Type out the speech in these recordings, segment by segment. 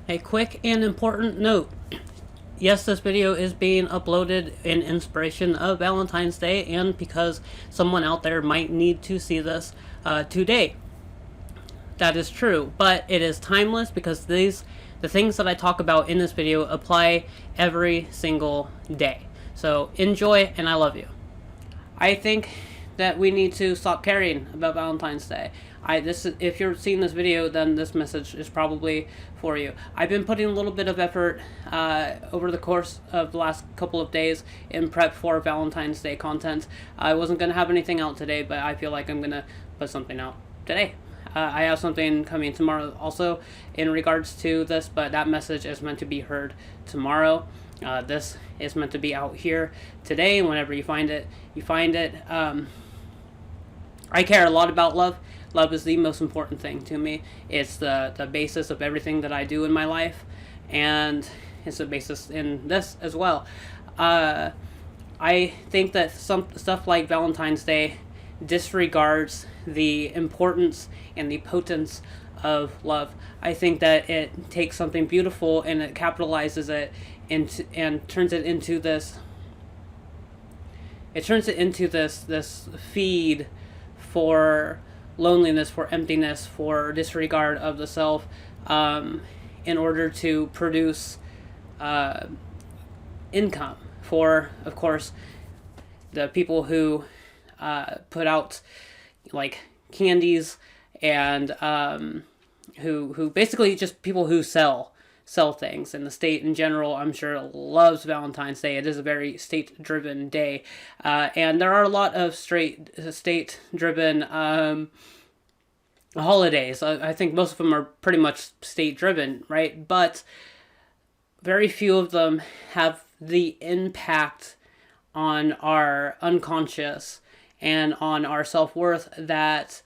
A quick and important note. Yes, this video is being uploaded in inspiration of Valentine's Day and because someone out there might need to see this today. That is true, but it is timeless because the things that I talk about in this video apply every single day. So enjoy, and I love you. I think that we need to stop caring about Valentine's Day. If you're seeing this video, then this message is probably for you. I've been putting a little bit of effort over the course of the last couple of days in prep for Valentine's Day content. I wasn't going to have anything out today, but I feel like I'm going to put something out today. I have something coming tomorrow also in regards to this, but that message is meant to be heard tomorrow. This is meant to be out here today. Whenever you find it, you find it. I care a lot about love. Love is the most important thing to me. It's the basis of everything that I do in my life, and it's the basis in this as well. I think that some stuff like Valentine's Day disregards the importance and the potence of love. I think that it takes something beautiful and it capitalizes it into and turns it into this. It turns it into this feed for loneliness, for emptiness, for disregard of the self, in order to produce income for, of course, the people who put out like candies and who basically just people who sell things. And the state in general, I'm sure, loves Valentine's Day. It is a very state driven day, and there are a lot of state driven holidays. I think most of them are pretty much state driven, right? But very few of them have the impact on our unconscious and on our self-worth that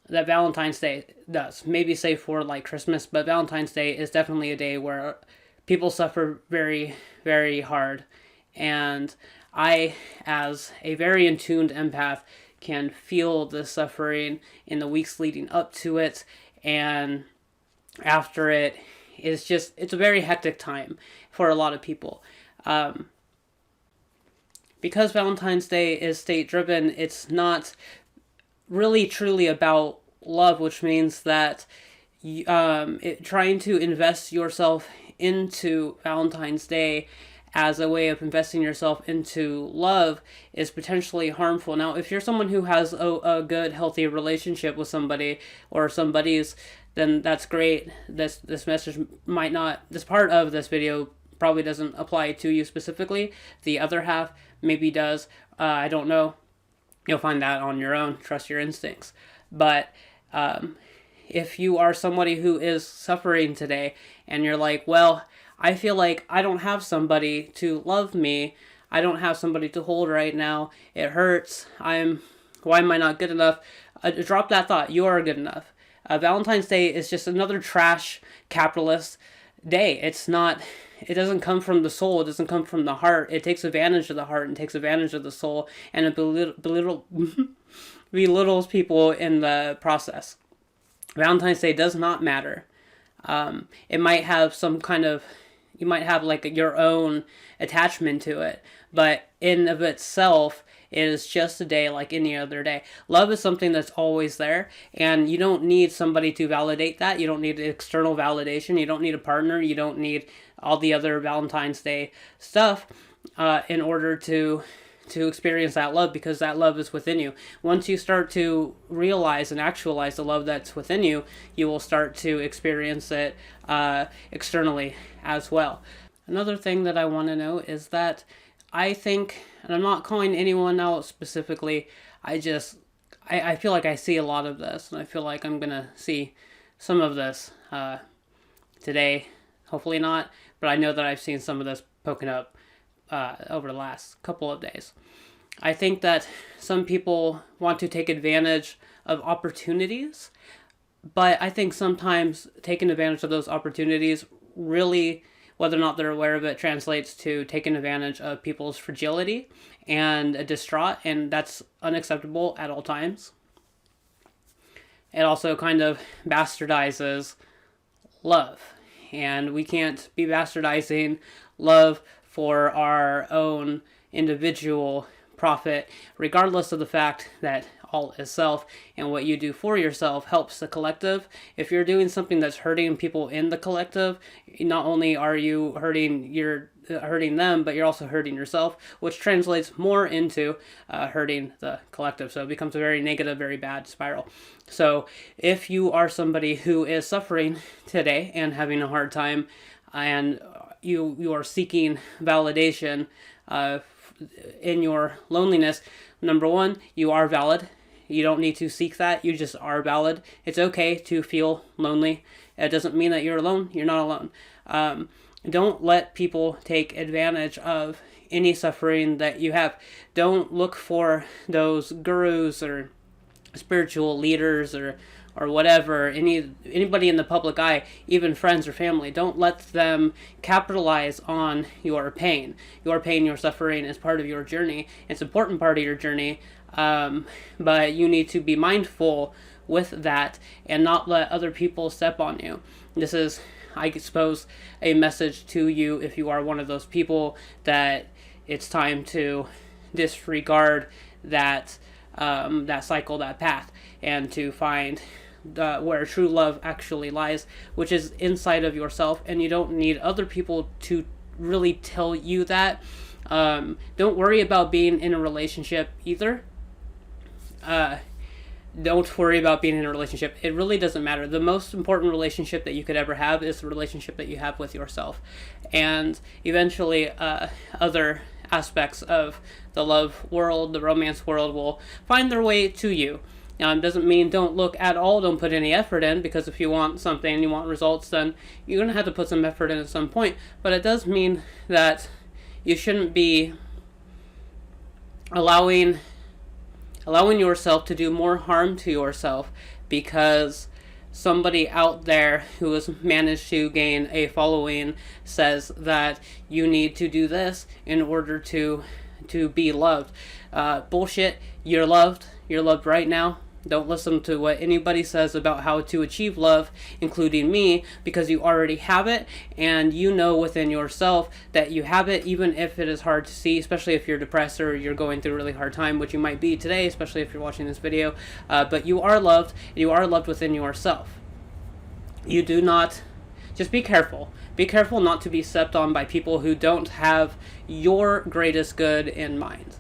that Valentine's Day does. Maybe save for like Christmas, but Valentine's Day is definitely a day where people suffer very, very hard. And I, as a very in-tuned empath, can feel the suffering in the weeks leading up to it, and after it. It's a very hectic time for a lot of people. Because Valentine's Day is state driven, it's not really truly about love, which means that trying to invest yourself into Valentine's Day as a way of investing yourself into love is potentially harmful. Now, if you're someone who has a good, healthy relationship with somebody or somebody's, then that's great. This message might not, this part of this video probably doesn't apply to you specifically. The other half maybe does. I don't know. You'll find that on your own. Trust your instincts. But if you are somebody who is suffering today and you're like, well, I feel like I don't have somebody to love me. I don't have somebody to hold right now. It hurts. Why am I not good enough? Drop that thought. You are good enough. Valentine's Day is just another trash capitalist day. It doesn't come from the soul. It doesn't come from the heart. It takes advantage of the heart and takes advantage of the soul, and it belittles people in the process. Valentine's Day does not matter. It might have you might have like your own attachment to it, but in of itself, it is just a day like any other day. Love is something that's always there, and you don't need somebody to validate that. You don't need external validation. You don't need a partner. You don't need all the other Valentine's Day stuff in order to experience that love, because that love is within you. Once you start to realize and actualize the love that's within you, you will start to experience it externally as well. Another thing that I want to know is that I think, and I'm not calling anyone out specifically, I feel like I see a lot of this, and I feel like I'm going to see some of this today. Hopefully not, but I know that I've seen some of this poking up over the last couple of days. I think that some people want to take advantage of opportunities, but I think sometimes taking advantage of those opportunities really, whether or not they're aware of it, translates to taking advantage of people's fragility and distraught, and that's unacceptable at all times. It also kind of bastardizes love. And we can't be bastardizing love for our own individual profit, regardless of the fact that all is self, and what you do for yourself helps the collective. If you're doing something that's hurting people in the collective, not only are you hurting them, but you're also hurting yourself, which translates more into hurting the collective. So it becomes a very negative, very bad spiral. So if you are somebody who is suffering today and having a hard time, and you are seeking validation in your loneliness, number one, you are valid. You don't need to seek that. You just are valid. It's okay to feel lonely. It doesn't mean that you're alone. You're not alone. Don't let people take advantage of any suffering that you have. Don't look for those gurus or spiritual leaders or whatever, anybody in the public eye, even friends or family. Don't let them capitalize on your pain. Your pain, your suffering is part of your journey. It's an important part of your journey, but you need to be mindful with that and not let other people step on you. This is, I suppose, a message to you if you are one of those people that it's time to disregard that cycle, that path, and to find where true love actually lies, which is inside of yourself, and you don't need other people to really tell you that. Don't worry about being in a relationship either. Don't worry about being in a relationship. It really doesn't matter. The most important relationship that you could ever have is the relationship that you have with yourself. And eventually, other aspects of the love world, the romance world, will find their way to you. Doesn't mean don't look at all, don't put any effort in, because if you want something, you want results, then you're going to have to put some effort in at some point. But it does mean that you shouldn't be allowing yourself to do more harm to yourself because somebody out there who has managed to gain a following says that you need to do this in order to be loved. Bullshit. You're loved. You're loved right now. Don't listen to what anybody says about how to achieve love, including me, because you already have it, and you know within yourself that you have it, even if it is hard to see, especially if you're depressed or you're going through a really hard time, which you might be today, especially if you're watching this video. But you are loved. You are loved within yourself. You do not... Just be careful. Be careful not to be stepped on by people who don't have your greatest good in mind.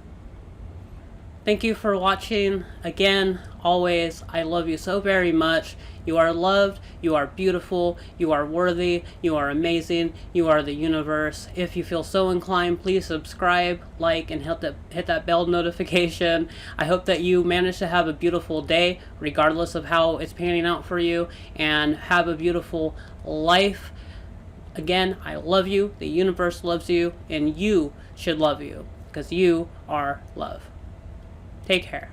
Thank you for watching. Again, always, I love you so very much. You are loved, you are beautiful, you are worthy, you are amazing, you are the universe. If you feel so inclined, please subscribe, like, and hit that bell notification. I hope that you manage to have a beautiful day, regardless of how it's panning out for you, and have a beautiful life. Again, I love you, the universe loves you, and you should love you, because you are love. Take care.